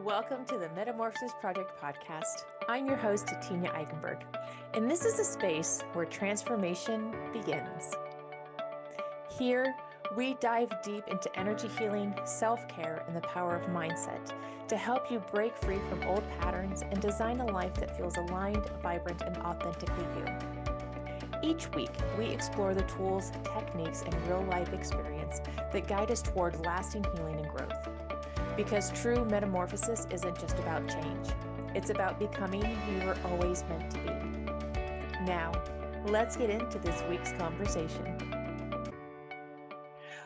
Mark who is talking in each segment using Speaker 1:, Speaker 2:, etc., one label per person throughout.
Speaker 1: Welcome to the Metamorphosis Project podcast. I'm your host, Tenya Eichenberg, and this is a space where transformation begins. Here, we dive deep into energy healing, self-care, and the power of mindset to help you break free from old patterns and design a life that feels aligned, vibrant, and authentically you. Each week, we explore the tools, techniques, and real-life experience that guide us toward lasting healing and growth. Because true metamorphosis isn't just about change. It's about becoming who you were always meant to be. Now, let's get into this week's conversation.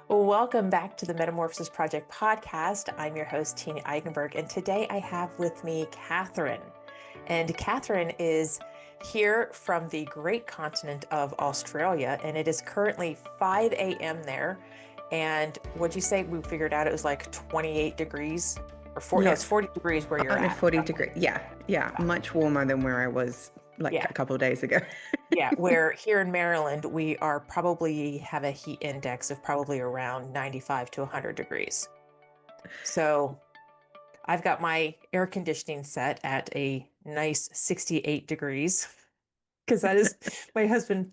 Speaker 1: Welcome back to the Metamorphosis Project podcast. I'm your host, Tenya Eichenberg, and today I have with me Catherine. And Catherine is here from the great continent of Australia, and it is currently 5 a.m. there. And what'd you say? We figured out it was like 28 degrees or 40, no, it's 40 degrees where you're at.
Speaker 2: 40 degrees. Yeah. Much warmer than where I was a couple of days ago.
Speaker 1: Yeah. Where here in Maryland, we are probably have a heat index of probably around 95 to 100 degrees. So I've got my air conditioning set at a nice 68 degrees because that is my husband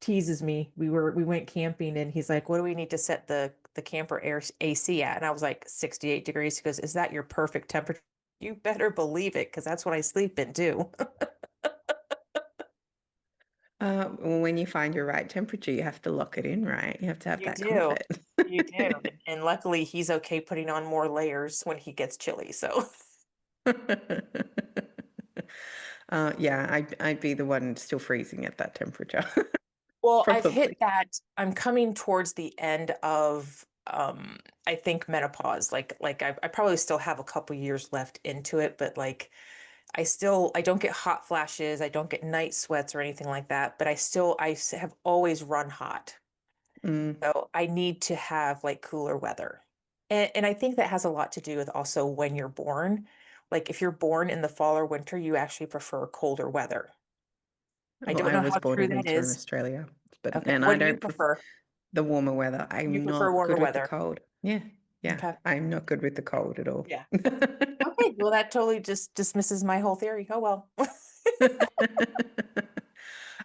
Speaker 1: teases me. We went camping and he's like, what do we need to set the camper air AC at? And I was like, 68 degrees. He goes, is that your perfect temperature? You better believe it, because that's what I sleep in too.
Speaker 2: When you find your right temperature, you have to lock it in, right? You have to have that comfort.
Speaker 1: You do. And luckily he's okay putting on more layers when he gets chilly. So
Speaker 2: I'd be the one still freezing at that temperature.
Speaker 1: Well, I've hit that. I'm coming towards the end of, I think menopause. Like I probably still have a couple years left into it, but like I don't get hot flashes. I don't get night sweats or anything like that, but I have always run hot. So I need to have like cooler weather. And I think that has a lot to do with also when you're born. Like if you're born in the fall or winter, you actually prefer colder weather. I don't know
Speaker 2: was
Speaker 1: how
Speaker 2: born
Speaker 1: true
Speaker 2: and
Speaker 1: that
Speaker 2: raised in
Speaker 1: is.
Speaker 2: Australia, but
Speaker 1: Okay.
Speaker 2: and
Speaker 1: What
Speaker 2: I
Speaker 1: do you
Speaker 2: don't
Speaker 1: prefer?
Speaker 2: the warmer weather.
Speaker 1: You
Speaker 2: I'm
Speaker 1: prefer
Speaker 2: not
Speaker 1: warmer
Speaker 2: good with the
Speaker 1: weather.
Speaker 2: cold. Yeah.
Speaker 1: Okay.
Speaker 2: I'm not good with the cold at all.
Speaker 1: Yeah. Okay. Well, that totally just dismisses my whole theory. Oh, well.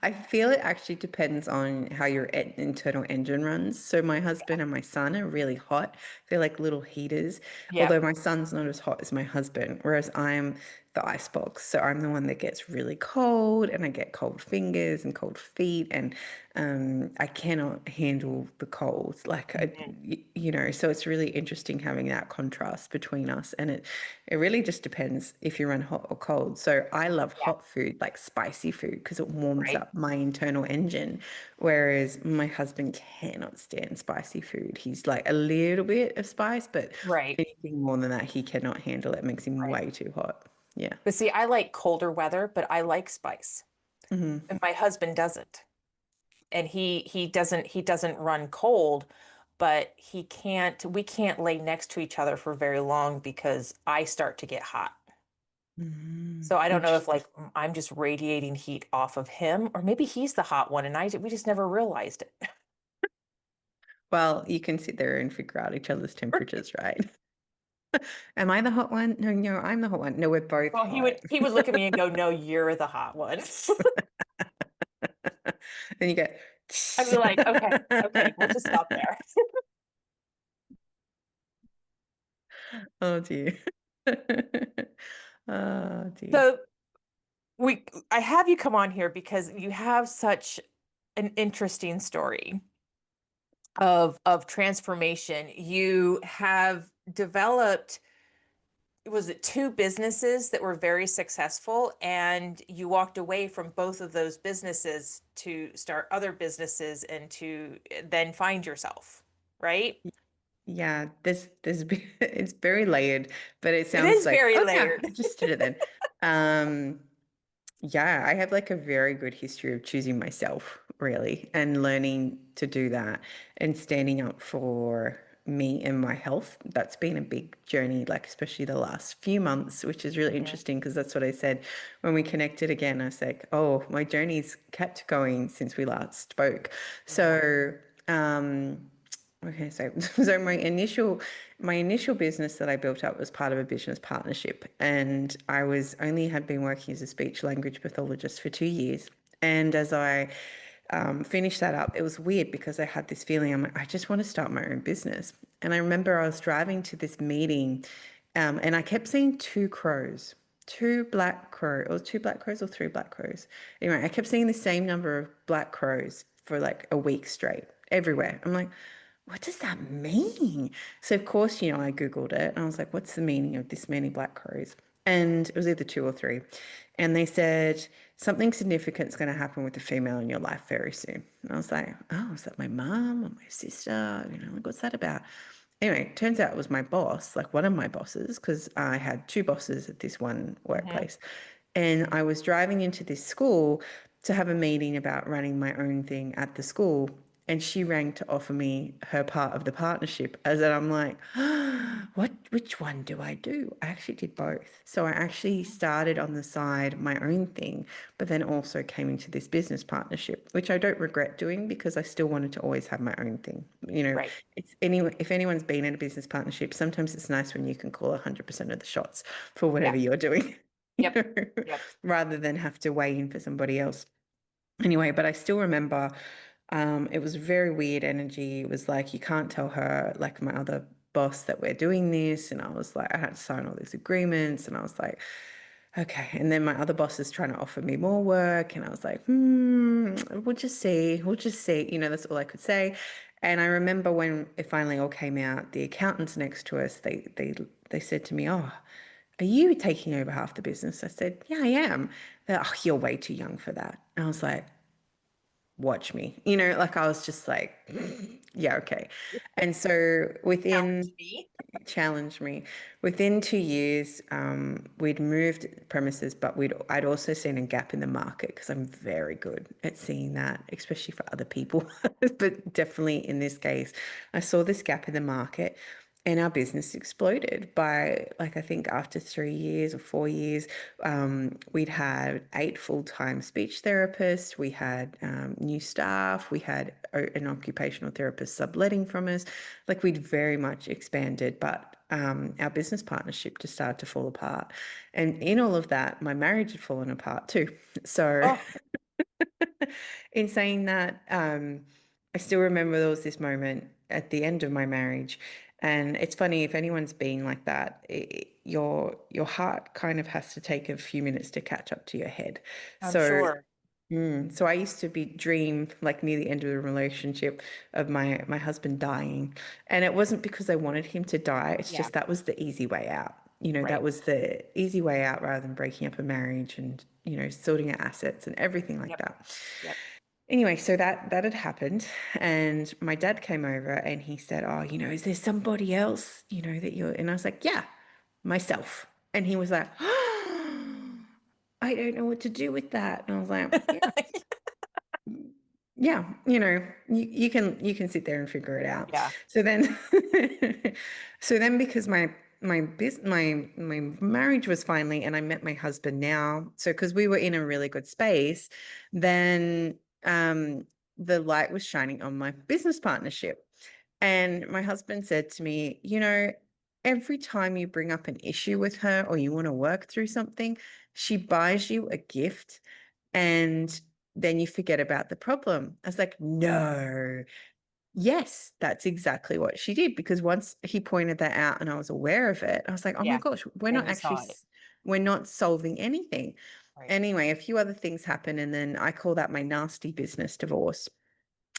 Speaker 2: I feel it actually depends on how your internal engine runs. So my husband and my son are really hot. They're like little heaters.
Speaker 1: Yeah.
Speaker 2: Although my son's not as hot as my husband, whereas I'm the icebox. So I'm the one that gets really cold and I get cold fingers and cold feet and I cannot handle the cold. So it's really interesting having that contrast between us. And it really just depends if you run hot or cold. So I love hot food, like spicy food, because it warms up my internal engine. Whereas my husband cannot stand spicy food. He's like a little bit of spice, but anything more than that, he cannot handle. It makes him way too hot. Yeah.
Speaker 1: But see, I like colder weather, but I like spice.
Speaker 2: Mm-hmm.
Speaker 1: And my husband doesn't. And he doesn't run cold, but we can't lay next to each other for very long because I start to get hot. So I don't know if like I'm just radiating heat off of him, or maybe he's the hot one and we just never realized it.
Speaker 2: Well, you can sit there and figure out each other's temperatures, right? Am I the hot one? No, I'm the hot one. No, we're both
Speaker 1: Well,
Speaker 2: hot.
Speaker 1: he would look at me and go, "No, you're the hot one."
Speaker 2: And you go,
Speaker 1: I'd be like, okay, we'll just stop there.
Speaker 2: Oh dear. Oh dear.
Speaker 1: So I have you come on here because you have such an interesting story of transformation. You have developed, was it two businesses that were very successful, and you walked away from both of those businesses to start other businesses and to then find yourself, right?
Speaker 2: Yeah, it's very layered, but it
Speaker 1: It
Speaker 2: sounds
Speaker 1: is
Speaker 2: like,
Speaker 1: very
Speaker 2: oh yeah,
Speaker 1: layered.
Speaker 2: I just did it then. Yeah, I have like a very good history of choosing myself, really, and learning to do that and standing up for me and my health. That's been a big journey, like especially the last few months, which is really interesting because that's what I said when we connected again. I was like, oh, my journey's kept going since we last spoke. So, Okay, so my initial business that I built up was part of a business partnership, and I was only had been working as a speech language pathologist for 2 years. And as I finished that up, it was weird because I had this feeling I'm like, I just want to start my own business. And I remember I was driving to this meeting, and I kept seeing two crows, two black crows or three black crows. Anyway, I kept seeing the same number of black crows for like a week straight everywhere. I'm like, what does that mean? So of course, I Googled it and I was like, what's the meaning of this many black crows? And it was either two or three. And they said something significant is going to happen with the female in your life very soon. And I was like, oh, is that my mom or my sister? Like, what's that about? Anyway, it turns out it was my boss, like one of my bosses, because I had two bosses at this one
Speaker 1: Hmm.
Speaker 2: workplace. And I was driving into this school to have a meeting about running my own thing at the school. And she rang to offer me her part of the partnership. As in, I'm like, which one do I do? I actually did both. So I actually started on the side my own thing, but then also came into this business partnership, which I don't regret doing because I still wanted to always have my own thing.
Speaker 1: Right.
Speaker 2: If anyone's been in a business partnership, sometimes it's nice when you can call 100% of the shots for
Speaker 1: Yeah.
Speaker 2: whatever you're doing. you
Speaker 1: Yep.
Speaker 2: know,
Speaker 1: Yep.
Speaker 2: rather than have to weigh in for somebody else. Anyway, but I still remember it was very weird energy. It was like, you can't tell her, like my other boss, that we're doing this. And I was like, I had to sign all these agreements. And I was like, okay. And then my other boss is trying to offer me more work. And I was like, we'll just see. We'll just see. That's all I could say. And I remember when it finally all came out, the accountants next to us, they said to me, oh, are you taking over half the business? I said, yeah, I am. They're, oh, you're way too young for that. And I was like, watch me. Like I was just like, yeah, okay. And so
Speaker 1: Challenge
Speaker 2: within
Speaker 1: me.
Speaker 2: challenged me. Within 2 years, we'd moved premises, but I'd also seen a gap in the market because I'm very good at seeing that, especially for other people. But definitely in this case, I saw this gap in the market. And our business exploded by, like, I think after 3 years or 4 years, we'd had 8 full-time speech therapists. We had new staff. We had an occupational therapist subletting from us. Like, we'd very much expanded, but our business partnership just started to fall apart. And in all of that, my marriage had fallen apart too. So
Speaker 1: Oh,
Speaker 2: in saying that, I still remember there was this moment at the end of my marriage, and it's funny if anyone's been like that, your heart kind of has to take a few minutes to catch up to your head.
Speaker 1: I'm
Speaker 2: So,
Speaker 1: sure.
Speaker 2: so I used to be dream like near the end of the relationship of my husband dying, and it wasn't because I wanted him to die. It's
Speaker 1: Yeah.
Speaker 2: just that was the easy way out. That
Speaker 1: Right.
Speaker 2: was the easy way out rather than breaking up a marriage and sorting out assets and everything like
Speaker 1: Yep.
Speaker 2: that.
Speaker 1: Yep.
Speaker 2: Anyway, so that had happened, and my dad came over and he said, "Oh, is there somebody else, that you're?" And I was like, "Yeah, myself." And he was like, "I don't know what to do with that." And I was like, "Yeah, yeah, you can sit there and figure it out."
Speaker 1: Yeah.
Speaker 2: So then, so then because my marriage was finally, and I met my husband now. So because we were in a really good space, then the light was shining on my business partnership. And my husband said to me, every time you bring up an issue with her or you want to work through something, she buys you a gift and then you forget about the problem. I was like, no. Yes, that's exactly what she did, because once he pointed that out and I was aware of it, I was like, oh my
Speaker 1: Yeah.
Speaker 2: gosh,
Speaker 1: Then you saw it.
Speaker 2: we're not solving anything.
Speaker 1: Right.
Speaker 2: Anyway, a few other things happen, and then I call that my nasty business divorce.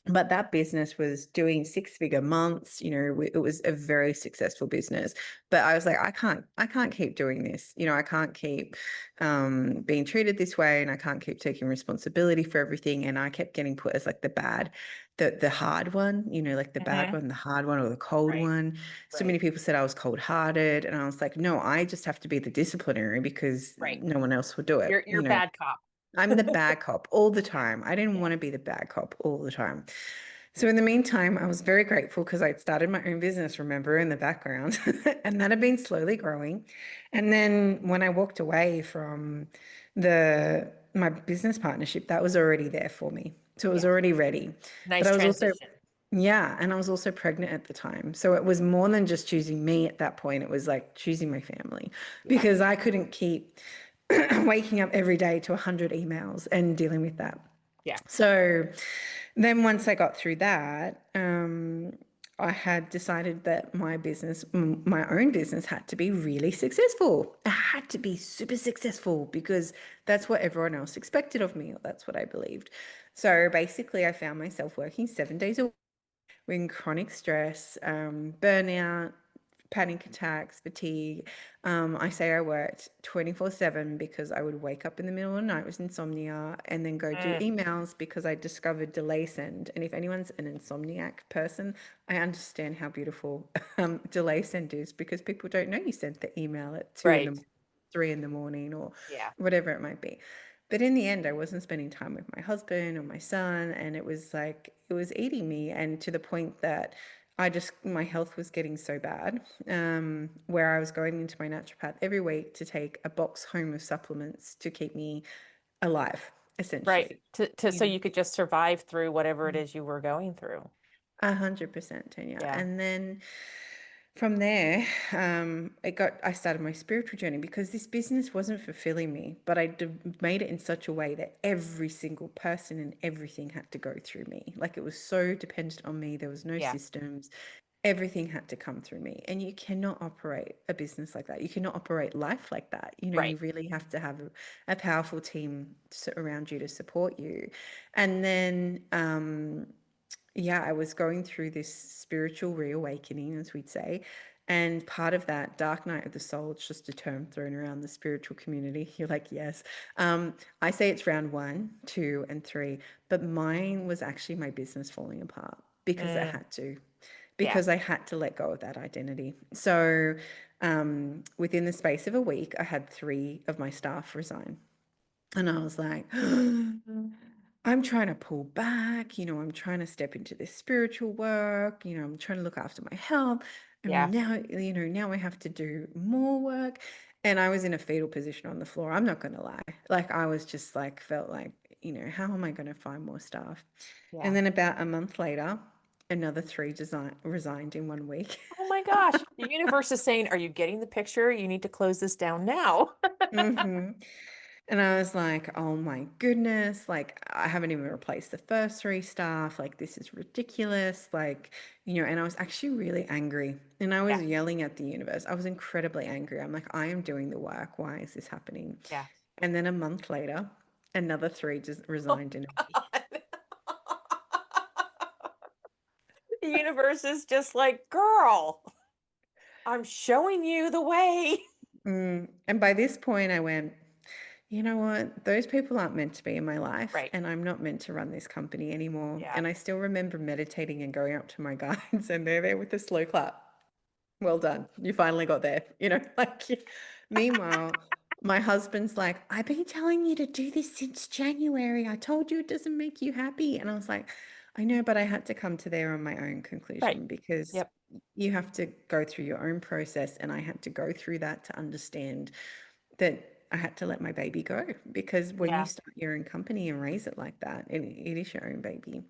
Speaker 2: But that business was doing 6-figure months. It was a very successful business. But I was like, I can't keep doing this. I can't keep being treated this way, and I can't keep taking responsibility for everything. And I kept getting put as like the hard one, like the bad
Speaker 1: Hmm.
Speaker 2: one, the hard one, or the cold
Speaker 1: Right.
Speaker 2: one. So
Speaker 1: Right.
Speaker 2: many people said I was cold-hearted, and I was like, no, I just have to be the disciplinary because
Speaker 1: Right.
Speaker 2: no one else will do it.
Speaker 1: You're bad cop.
Speaker 2: I'm the bad cop all the
Speaker 1: Yeah.
Speaker 2: time. I didn't
Speaker 1: Yeah.
Speaker 2: want to be the bad cop all the time. So in the meantime, I was very grateful because I'd started my own business, remember, in the background, and that had been slowly growing. And then when I walked away from the my business partnership, that was already there for me. So it was
Speaker 1: Yeah.
Speaker 2: already ready. But
Speaker 1: Nice
Speaker 2: I was also
Speaker 1: transition.
Speaker 2: Yeah, and I was also pregnant at the time. So it was more than just choosing me at that point. It was like choosing my family
Speaker 1: Yeah.
Speaker 2: because I couldn't keep waking up every day to 100 emails and dealing with that.
Speaker 1: Yeah.
Speaker 2: So then once I got through that, I had decided that my business, my own business, had to be really successful. It had to be super successful because that's what everyone else expected of me, or that's what I believed. So basically, I found myself working 7 days a week in chronic stress, burnout, panic attacks, fatigue. I say I worked 24/7 because I would wake up in the middle of the night with insomnia and then go do
Speaker 1: Mm,
Speaker 2: emails because I discovered delay send. And if anyone's an insomniac person, I understand how beautiful delay send is because people don't know you sent the email at two in
Speaker 1: right.
Speaker 2: the 3 in the morning or
Speaker 1: Yeah.
Speaker 2: whatever it might be. But in the end, I wasn't spending time with my husband or my son, and it was like it was eating me, and to the point that my health was getting so bad, where I was going into my naturopath every week to take a box home of supplements to keep me alive, essentially.
Speaker 1: Right. So
Speaker 2: You know,
Speaker 1: you could just survive through whatever it is you were going through.
Speaker 2: 100%, Tanya.
Speaker 1: Yeah.
Speaker 2: And then from there, I started my spiritual journey because this business wasn't fulfilling me, but made it in such a way that every single person and everything had to go through me. Like it was so dependent on me. There was no
Speaker 1: Yeah.
Speaker 2: systems. Everything had to come through me. And you cannot operate a business like that. You cannot operate life like that.
Speaker 1: Right.
Speaker 2: You really have to have a powerful team around you to support you. And then, yeah, I was going through this spiritual reawakening, as we'd say. And part of that dark night of the soul, it's just a term thrown around the spiritual community. You're like, yes. I say it's round 1, 2, and 3, but mine was actually my business falling apart because it
Speaker 1: Mm,
Speaker 2: had to,
Speaker 1: yeah.
Speaker 2: because I had to let go of that identity. So within the space of a week, I had 3 of my staff resign. And I was like, I'm trying to pull back, I'm trying to step into this spiritual work, I'm trying to look after my health.
Speaker 1: Yeah.
Speaker 2: And now I have to do more work. And I was in a fetal position on the floor. I'm not going to lie. Like, I was just like, felt like, how am I going to find more staff? And
Speaker 1: Yeah.
Speaker 2: then about a month later, another 3 resigned in 1 week.
Speaker 1: Oh my gosh. The universe is saying, are you getting the picture? You need to close this down now.
Speaker 2: hmm And I was like, oh my goodness, like I haven't even replaced the first 3 staff. Like, this is ridiculous. Like, and I was actually really angry and I
Speaker 1: Yeah.
Speaker 2: was yelling at the universe. I was incredibly angry. I'm like, I am doing the work. Why is this happening?
Speaker 1: Yeah.
Speaker 2: And then a month later, another 3 just
Speaker 1: Oh
Speaker 2: resigned in a week.
Speaker 1: God. The universe is just like, girl, I'm showing you the way.
Speaker 2: And by this point, I went, you know what? Those people aren't meant to be in my life,
Speaker 1: Right.
Speaker 2: and I'm not meant to run this company anymore.
Speaker 1: Yeah.
Speaker 2: And I still remember meditating and going up to my guides, and they're there with a slow clap. Well done. You finally got there. Like, meanwhile, my husband's like, I've been telling you to do this since January. I told you it doesn't make you happy. And I was like, I know, but I had to come to there on my own
Speaker 1: Right.
Speaker 2: conclusion because
Speaker 1: Yep.
Speaker 2: you have to go through your own process. And I had to go through that to understand that I had to let my baby go because when you
Speaker 1: Yeah.
Speaker 2: start your own company and raise it like that, it is your own baby.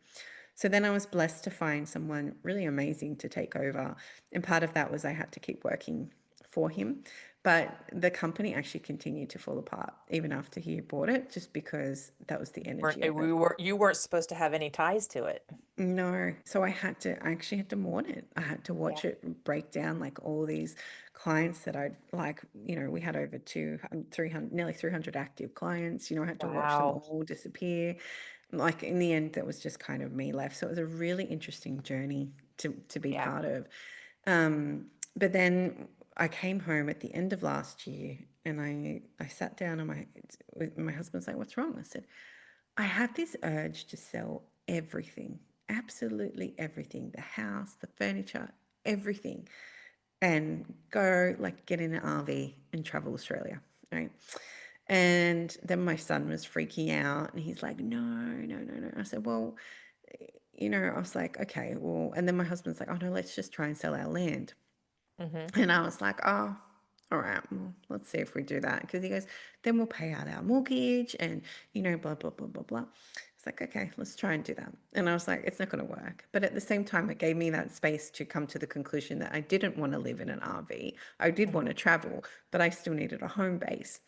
Speaker 2: So then I was blessed to find someone really amazing to take over. And part of that was I had to keep working for him. But the company actually continued to fall apart even after he bought it, just because that was the
Speaker 1: Weren't
Speaker 2: energy of it.
Speaker 1: we were you weren't supposed to have any ties to it.
Speaker 2: No. So I actually had to mourn it. I had to
Speaker 1: Yeah.
Speaker 2: watch it break down, like all these clients that I'd like, we had over 200, 300, nearly 300 active clients. I had to watch them
Speaker 1: Wow.
Speaker 2: all disappear. Like, in the end, that was just kind of me left. So it was a really interesting journey to be
Speaker 1: Yeah.
Speaker 2: part of. But then I came home at the end of last year and I sat down and my husband's like, what's wrong? I said, I have this urge to sell everything, absolutely everything, the house, the furniture, everything, and go like get in an RV and travel Australia, right? And then my son was freaking out and he's like, no, no, no, no. I said, well, I was like, okay, well, and then my husband's like, oh no, let's just try and sell our land.
Speaker 1: Mm-hmm.
Speaker 2: And I was like, oh, all right, well, let's see if we do that. Because he goes, then we'll pay out our mortgage and, blah, blah, blah, blah, blah. It's like, okay, let's try and do that. And I was like, it's not going to work. But at the same time, it gave me that space to come to the conclusion that I didn't want to live in an RV. I did want to travel, but I still needed a home base.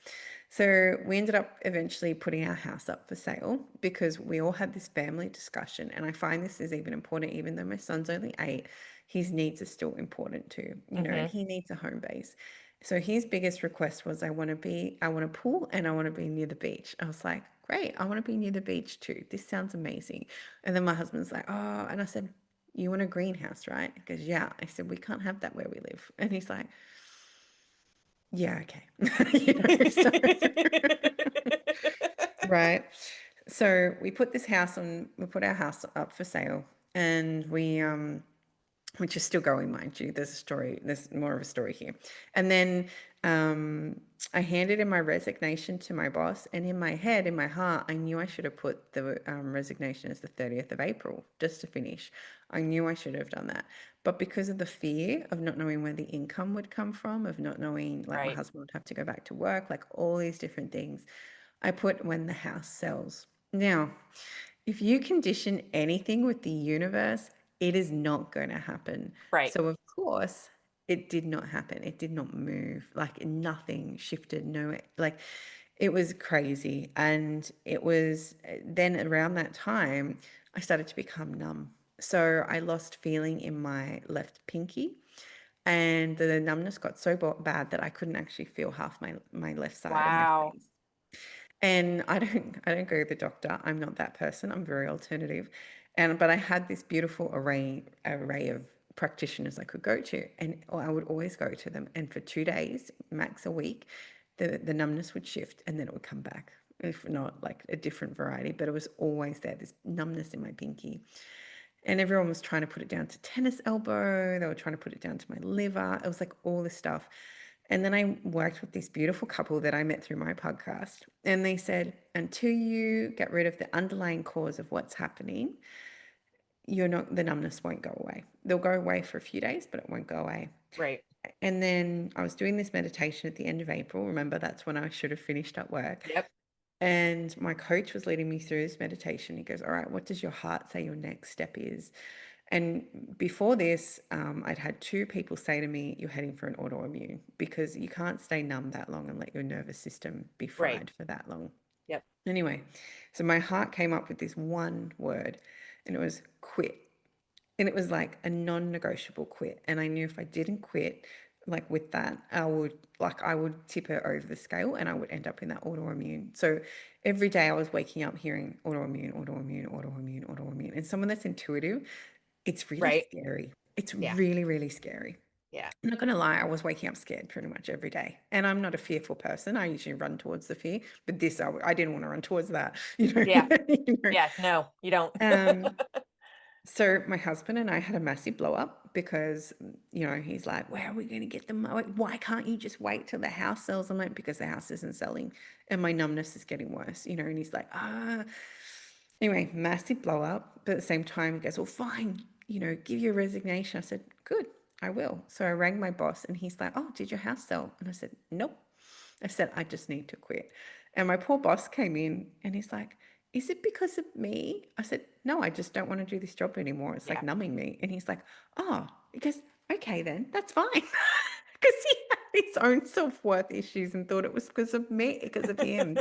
Speaker 2: So we ended up eventually putting our house up for sale because we all had this family discussion. And I find this is even important, even though my son's only 8, his needs are still important too. You know,
Speaker 1: Mm-hmm.
Speaker 2: he needs a home base. So his biggest request was, I want a pool and I want to be near the beach. I was like, great, I want to be near the beach too. This sounds amazing. And then my husband's like, oh, and I said, you want a greenhouse, right? He goes, yeah. I said, we can't have that where we live. And he's like, yeah, okay. You know, so right. So we put our house up for sale, and which is still going, mind you. There's more of a story here. And then I handed in my resignation to my boss, and in my head, in my heart, I knew I should have put the resignation as the 30th of April just to finish. I knew I should have done that. But because of the fear of not knowing where the income would come from, of not knowing, like my
Speaker 1: Right.
Speaker 2: husband would have to go back to work, like all these different things, I put when the house sells. Now, if you condition anything with the universe, it is not going to happen.
Speaker 1: Right.
Speaker 2: So, of course, it did not happen. It did not move. Like nothing shifted. No, like it was crazy. And it was then around that time, I started to become numb. So, I lost feeling in my left pinky. And the numbness got so bad that I couldn't actually feel half my left side of my
Speaker 1: Wow.
Speaker 2: face. And I don't go to the doctor. I'm not that person. I'm very alternative. But I had this beautiful array of practitioners I could go to, and I would always go to them. And for 2 days, max a week, the numbness would shift and then it would come back. If not like a different variety, but it was always there, this numbness in my pinky. And everyone was trying to put it down to tennis elbow. They were trying to put it down to my liver. It was like all this stuff. And then I worked with this beautiful couple that I met through my podcast. And they said, until you get rid of the underlying cause of what's happening, the numbness won't go away. They'll go away for a few days, but it won't go away.
Speaker 1: Right.
Speaker 2: And then I was doing this meditation at the end of April. Remember, that's when I should have finished up work.
Speaker 1: Yep.
Speaker 2: And my coach was leading me through this meditation. He goes, all right, what does your heart say your next step is? And before this, I'd had 2 people say to me, you're heading for an autoimmune because you can't stay numb that long and let your nervous system be
Speaker 1: Right.
Speaker 2: fried for that long.
Speaker 1: Yep.
Speaker 2: Anyway, so my heart came up with this one word, and it was quit. And it was like a non-negotiable quit. And I knew if I didn't quit, like with that, I would tip her over the scale and I would end up in that autoimmune. So every day I was waking up hearing autoimmune, autoimmune, autoimmune, autoimmune. And someone that's intuitive, it's really
Speaker 1: Right.
Speaker 2: scary. It's
Speaker 1: Yeah.
Speaker 2: really, really scary.
Speaker 1: Yeah.
Speaker 2: I'm not going to lie, I was waking up scared pretty much every day. And I'm not a fearful person. I usually run towards the fear, but this, I didn't want to run towards that, you know.
Speaker 1: Yeah.
Speaker 2: You know.
Speaker 1: Yeah. No, you don't.
Speaker 2: So my husband and I had a massive blow up because, he's like, where are we going to get them? Why can't you just wait till the house sells? I'm like, because the house isn't selling and my numbness is getting worse, and he's like, Anyway, massive blow up. But at the same time, he goes, well, fine, give your resignation. I said, good, I will. So I rang my boss and he's like, oh, did your house sell? And I said, nope. I said, I just need to quit. And my poor boss came in and he's like, is it because of me? I said, no, I just don't want to do this job anymore. It's like
Speaker 1: Yeah.
Speaker 2: numbing me. And he's like, oh, he goes, okay, then that's fine. Because he had his own self-worth issues and thought it was because of me, because of him.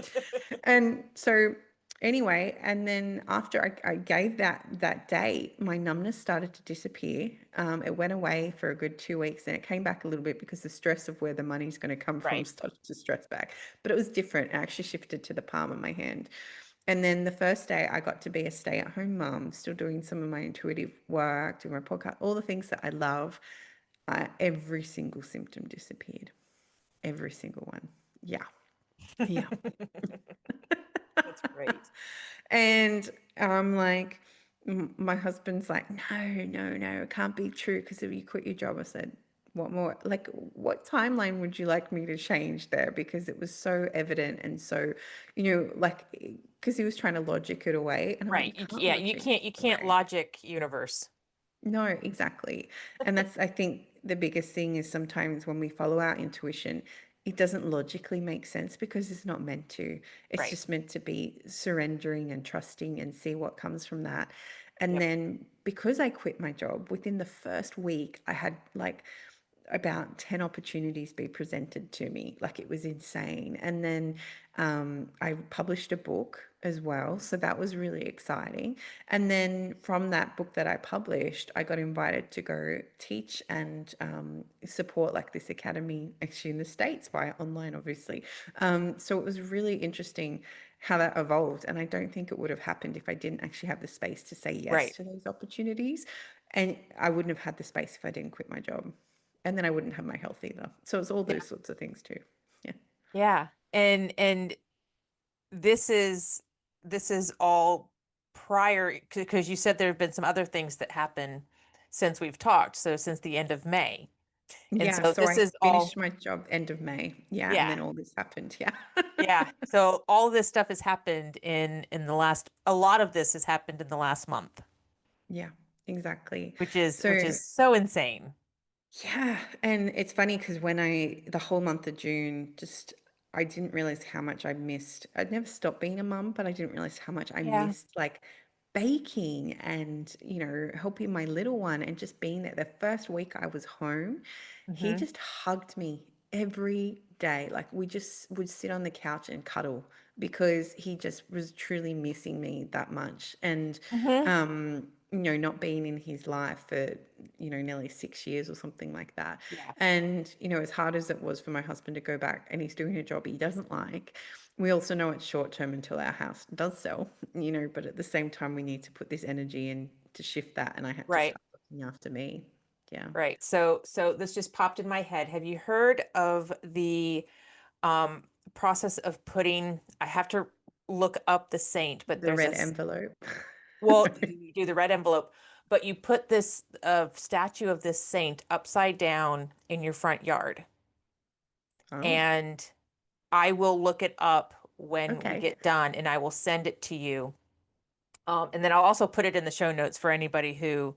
Speaker 2: And so anyway, and then after I gave that date, my numbness started to disappear. It went away for a good 2 weeks and it came back a little bit because the stress of where the money's going to come from
Speaker 1: Right.
Speaker 2: started to stress back. But it was different. It actually shifted to the palm of my hand. And then the first day I got to be a stay-at-home mom, still doing some of my intuitive work, doing my podcast, all the things that I love. Every single symptom disappeared. Every single one. Yeah. Yeah.
Speaker 1: That's great.
Speaker 2: And I'm like, my husband's like, no, it can't be true because if you quit your job. I said, what more? Like, what timeline would you like me to change there? Because it was so evident and so, like, because he was trying to logic it away. And I'm like,
Speaker 1: Right.
Speaker 2: you can't
Speaker 1: Yeah. You
Speaker 2: logic
Speaker 1: can't. You
Speaker 2: it
Speaker 1: can't
Speaker 2: away.
Speaker 1: logic universe.
Speaker 2: No, exactly. And that's, I think, the biggest thing is sometimes when we follow our intuition, it doesn't logically make sense because it's not meant to. It's
Speaker 1: Right.
Speaker 2: just meant to be surrendering and trusting and see what comes from that. And
Speaker 1: Yep.
Speaker 2: then because I quit my job, within the first week, I had like about 10 opportunities be presented to me. Like it was insane. And then I published a book as well. So that was really exciting. And then from that book that I published, I got invited to go teach and support like this academy actually in the States via online, obviously. So it was really interesting how that evolved. And I don't think it would have happened if I didn't actually have the space to say yes
Speaker 1: Right.
Speaker 2: to those opportunities. And I wouldn't have had the space if I didn't quit my job. And then I wouldn't have my health either. So it's all
Speaker 1: Yeah.
Speaker 2: those sorts of things too. Yeah.
Speaker 1: Yeah. And this is all prior, because you said there have been some other things that happen since we've talked. So since the end of May. And
Speaker 2: Yeah.
Speaker 1: so
Speaker 2: So
Speaker 1: this
Speaker 2: I
Speaker 1: is
Speaker 2: finished
Speaker 1: all,
Speaker 2: my job end of May. Yeah. And
Speaker 1: yeah.
Speaker 2: then all this happened. Yeah.
Speaker 1: Yeah. So all this stuff has happened in the last, a lot of this has happened in the last month,
Speaker 2: Yeah, exactly.
Speaker 1: which
Speaker 2: So
Speaker 1: is so insane.
Speaker 2: yeah, and it's funny because the whole month of June, just I didn't realize how much I missed. I'd never stopped being a mum, but I didn't realize how much I
Speaker 1: Yeah.
Speaker 2: missed like baking and, helping my little one and just being there. The first week I was home, he
Speaker 1: Hmm.
Speaker 2: just hugged me every day. Like we just would sit on the couch and cuddle because he just was truly missing me that much. And
Speaker 1: Hmm.
Speaker 2: not being in his life for, nearly 6 years or something like that.
Speaker 1: Yeah.
Speaker 2: And, as hard as it was for my husband to go back and he's doing a job he doesn't like, we also know it's short term until our house does sell, but at the same time, we need to put this energy in to shift that. And I had to
Speaker 1: Right.
Speaker 2: start looking after me. Yeah.
Speaker 1: Right. So this just popped in my head. Have you heard of the um process of putting, I have to look up the saint, but
Speaker 2: The
Speaker 1: there's
Speaker 2: red envelope.
Speaker 1: well, you do the red envelope, but you put this statue of this saint upside down in your front yard.
Speaker 2: Oh,
Speaker 1: And I will look it up when we
Speaker 2: okay.
Speaker 1: get done and I will send it to you. And then I'll also put it in the show notes for anybody who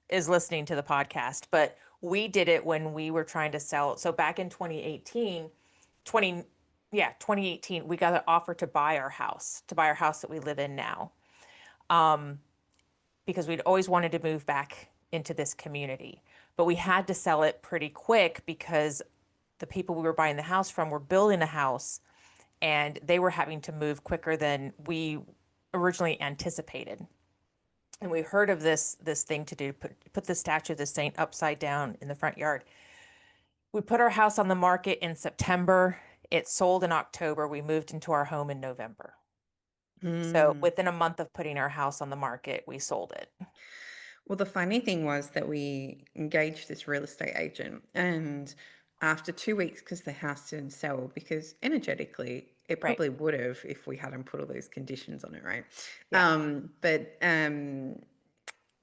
Speaker 1: is listening to the podcast. But we did it when we were trying to sell. So back in 2018, 20, yeah, 2018, we got an offer to buy our house that we live in now. Um, because we'd always wanted to move back into this community. But we had to sell it pretty quick because the people we were buying the house from were building a house and they were having to move quicker than we originally anticipated. And we heard of this thing to do, put the statue of the saint upside down in the front yard. We put our house on the market in September. It sold in October. We moved into our home in November. So
Speaker 2: Mm.
Speaker 1: within a month of putting our house on the market, we sold it.
Speaker 2: Well, the funny thing was that we engaged this real estate agent, and after 2 weeks, because the house didn't sell, because energetically it
Speaker 1: Right.
Speaker 2: probably would have if we hadn't put all those conditions on it, right?
Speaker 1: Yeah.
Speaker 2: But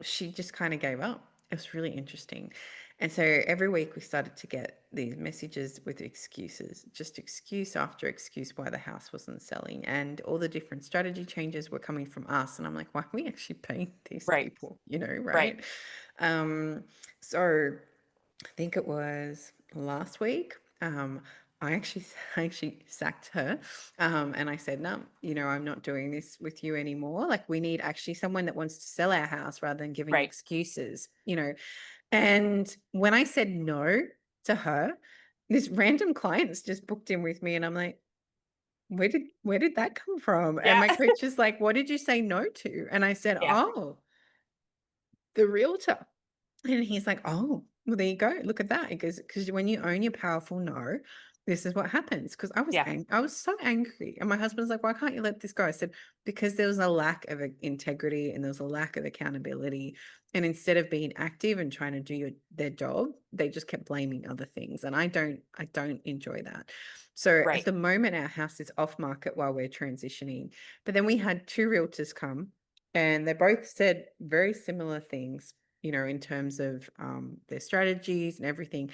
Speaker 2: she just kind of gave up. It was really interesting. And so every week we started to get these messages with excuses, just excuse after excuse why the house wasn't selling. And all the different strategy changes were coming from us. And I'm like, why are we actually paying these
Speaker 1: Right.
Speaker 2: people?
Speaker 1: Right.
Speaker 2: Right? Um, so I think it was last week. I actually, I actually sacked her, and I said, "No, I'm not doing this with you anymore. Like, we need actually someone that wants to sell our house rather than giving
Speaker 1: Right.
Speaker 2: excuses." And when I said no to her, this random client's just booked in with me, and I'm like, "Where did that come from?" And
Speaker 1: Yeah.
Speaker 2: my coach is like, "What did you say no to?" And I said,
Speaker 1: Yeah.
Speaker 2: "Oh, the realtor." And he's like, "Oh, well, there you go. Look at that." He goes, "Because when you own your powerful no, this is what happens." Because
Speaker 1: Yeah.
Speaker 2: I was so angry, and my husband's like, "Why can't you let this go?" I said, "Because there was a lack of integrity and there was a lack of accountability, and instead of being active and trying to do their job, they just kept blaming other things, and I don't enjoy that." So at
Speaker 1: Right.
Speaker 2: the moment, our house is off market while we're transitioning, but then we had two realtors come, and they both said very similar things, in terms of their strategies and everything.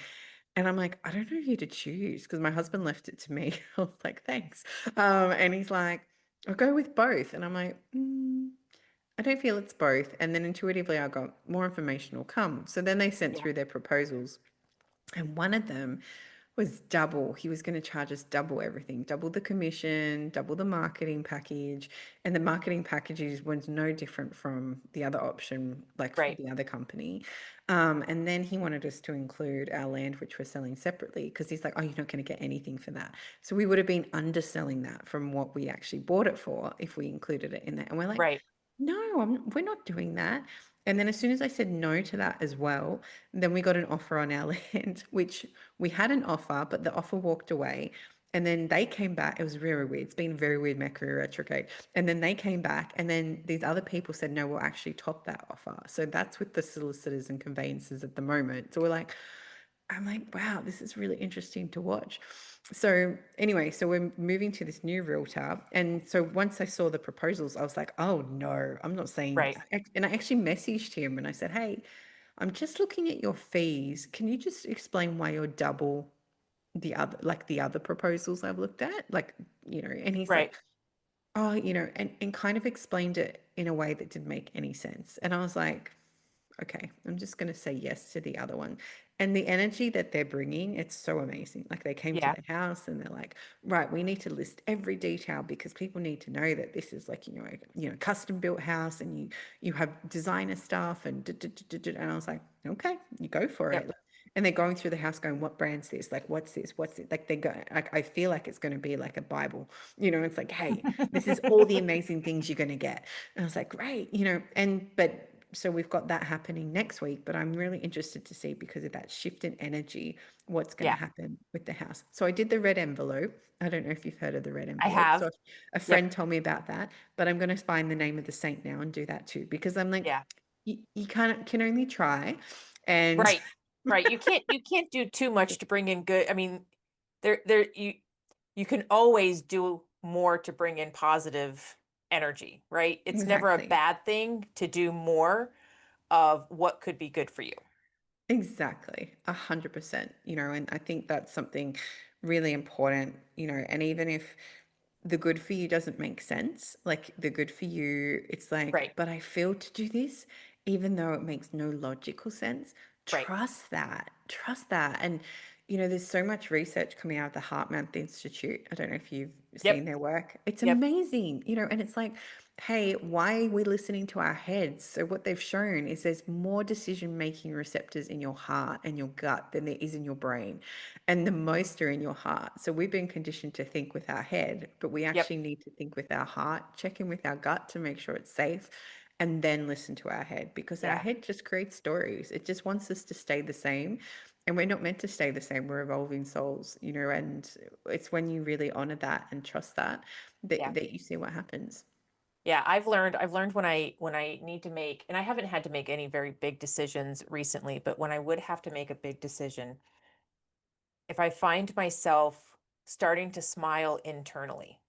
Speaker 2: And I'm like, I don't know who to choose because my husband left it to me. I was like, thanks. And he's like, I'll go with both. And I'm like, I don't feel it's both. And then intuitively, I got more information will come. So then they sent
Speaker 1: Yeah.
Speaker 2: through their proposals. And one of them was double. He was going to charge us double everything, double the commission, double the marketing package. And the marketing packages was no different from the other option, like for
Speaker 1: Right.
Speaker 2: the other company. And then he wanted us to include our land, which we're selling separately, because he's like, oh, you're not going to get anything for that. So we would have been underselling that from what we actually bought it for if we included it in there. And we're like,
Speaker 1: Right.
Speaker 2: no, we're not doing that. And then as soon as I said no to that as well, then we got an offer on our land, which we had an offer, but the offer walked away. And then they came back. It was very weird. It's been very weird, Mercury retrograde. And then they came back, and then these other people said, no, we'll actually top that offer. So that's with the solicitors and conveyancers at the moment. So we're like, I'm like, wow, this is really interesting to watch. So anyway, so we're moving to this new realtor. And so once I saw the proposals, I was like, oh no, I'm not saying,
Speaker 1: Right.
Speaker 2: and I actually messaged him and I said, hey, I'm just looking at your fees. Can you just explain why you're double the other proposals I've looked at? Like, and he's
Speaker 1: Right.
Speaker 2: like, oh, and kind of explained it in a way that didn't make any sense. And I was like, okay, I'm just going to say yes to the other one. And the energy that they're bringing, it's so amazing. Like they came to
Speaker 1: Yeah.
Speaker 2: the house and they're like, right, we need to list every detail because people need to know that this is like, custom built house and you have designer stuff and and I was like, okay, you go for
Speaker 1: Yep.
Speaker 2: it. And they're going through the house going, what brand's this? Like, what's this? What's it? Like they go, like, I feel like it's going to be like a Bible, it's like, hey, this is all the amazing things you're going to get. And I was like, great, but so we've got that happening next week, but I'm really interested to see because of that shift in energy, what's going to
Speaker 1: Yeah.
Speaker 2: happen with the house. So I did the red envelope. I don't know if you've heard of the red
Speaker 1: I
Speaker 2: envelope.
Speaker 1: have.
Speaker 2: So a
Speaker 1: Yep.
Speaker 2: friend told me about that, but I'm going to find the name of the saint now and do that too, because I'm like,
Speaker 1: Yeah.
Speaker 2: you can only try. And
Speaker 1: Right. Right. You can't do too much to bring in good. I mean, there you can always do more to bring in positive energy, right? It's never a
Speaker 2: exactly.
Speaker 1: bad thing to do more of what could be good for you.
Speaker 2: Exactly, 100%. And I think that's something really important, and even if the good for you doesn't make sense, like the good for you, it's like,
Speaker 1: Right.
Speaker 2: but I feel to do this, even though it makes no logical sense,
Speaker 1: Right.
Speaker 2: trust that. And, there's so much research coming out of the Heart Math Institute. I don't know if you've
Speaker 1: Yep.
Speaker 2: seen their work. It's
Speaker 1: Yep.
Speaker 2: amazing, and it's like, hey, why are we listening to our heads? So what they've shown is there's more decision making receptors in your heart and your gut than there is in your brain. And the most are in your heart. So we've been conditioned to think with our head, but we
Speaker 1: Yep.
Speaker 2: actually need to think with our heart, check in with our gut to make sure it's safe, and then listen to our head because our
Speaker 1: Yeah.
Speaker 2: head just creates stories. It just wants us to stay the same. And we're not meant to stay the same. We're evolving souls, and it's when you really honor that and trust that
Speaker 1: Yeah.
Speaker 2: that you see what happens.
Speaker 1: Yeah, I've learned when I need to make, and I haven't had to make any very big decisions recently, but when I would have to make a big decision, if I find myself starting to smile internally,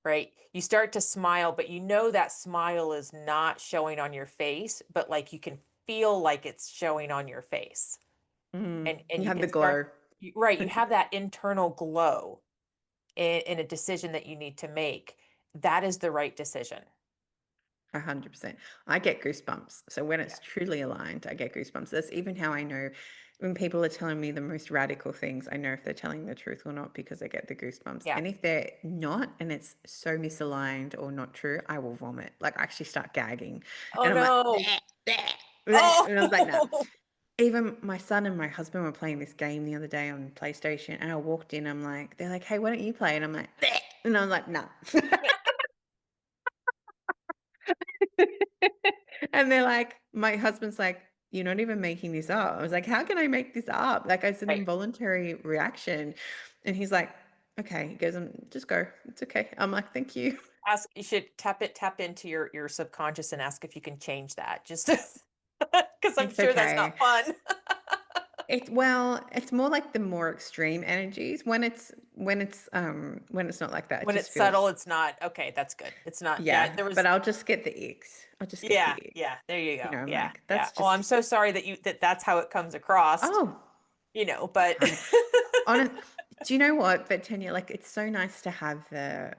Speaker 1: right? You start to smile, but you know that smile is not showing on your face, but like you can feel like it's showing on your face. And
Speaker 2: You
Speaker 1: you
Speaker 2: have the
Speaker 1: can start
Speaker 2: glow.
Speaker 1: right, you have that internal glow in a decision that you need to make. That is the right decision.
Speaker 2: 100%. I get goosebumps. So when
Speaker 1: Yeah.
Speaker 2: it's truly aligned, I get goosebumps. That's even how I know when people are telling me the most radical things, I know if they're telling the truth or not because I get the goosebumps.
Speaker 1: Yeah.
Speaker 2: And if they're not and it's so misaligned or not true, I will vomit. Like I actually start gagging.
Speaker 1: Oh
Speaker 2: And I'm like,
Speaker 1: no.
Speaker 2: bleh, bleh, bleh. And I was like, no.
Speaker 1: Oh.
Speaker 2: Even my son and my husband were playing this game the other day on PlayStation, and I walked in. I'm like, they're like, "Hey, why don't you play?" And I'm like, bleh. And I was like, "No." And they're like, my husband's like, "You're not even making this up." I was like, "How can I make this up?" Like it's an
Speaker 1: Right.
Speaker 2: involuntary reaction. And he's like, "Okay." He goes, just go. It's okay." I'm like, "Thank you."
Speaker 1: Ask, you should tap into your subconscious and ask if you can change that. Just because I'm
Speaker 2: It's
Speaker 1: sure that's
Speaker 2: okay.
Speaker 1: not fun.
Speaker 2: It's more like the more extreme energies when it's not like that. It
Speaker 1: When
Speaker 2: just
Speaker 1: it's subtle,
Speaker 2: feels,
Speaker 1: it's not okay, that's good. It's not, yeah,
Speaker 2: yeah,
Speaker 1: there
Speaker 2: but
Speaker 1: was,
Speaker 2: I'll just get the icks. I'll just get
Speaker 1: yeah,
Speaker 2: the icks.
Speaker 1: yeah, there you go.
Speaker 2: I'm
Speaker 1: Yeah,
Speaker 2: like,
Speaker 1: yeah.
Speaker 2: that's
Speaker 1: Oh, I'm
Speaker 2: just,
Speaker 1: so sorry that that's how it comes across,
Speaker 2: oh,
Speaker 1: but
Speaker 2: honest, Do you know what? But Tanya, like it's so nice to have the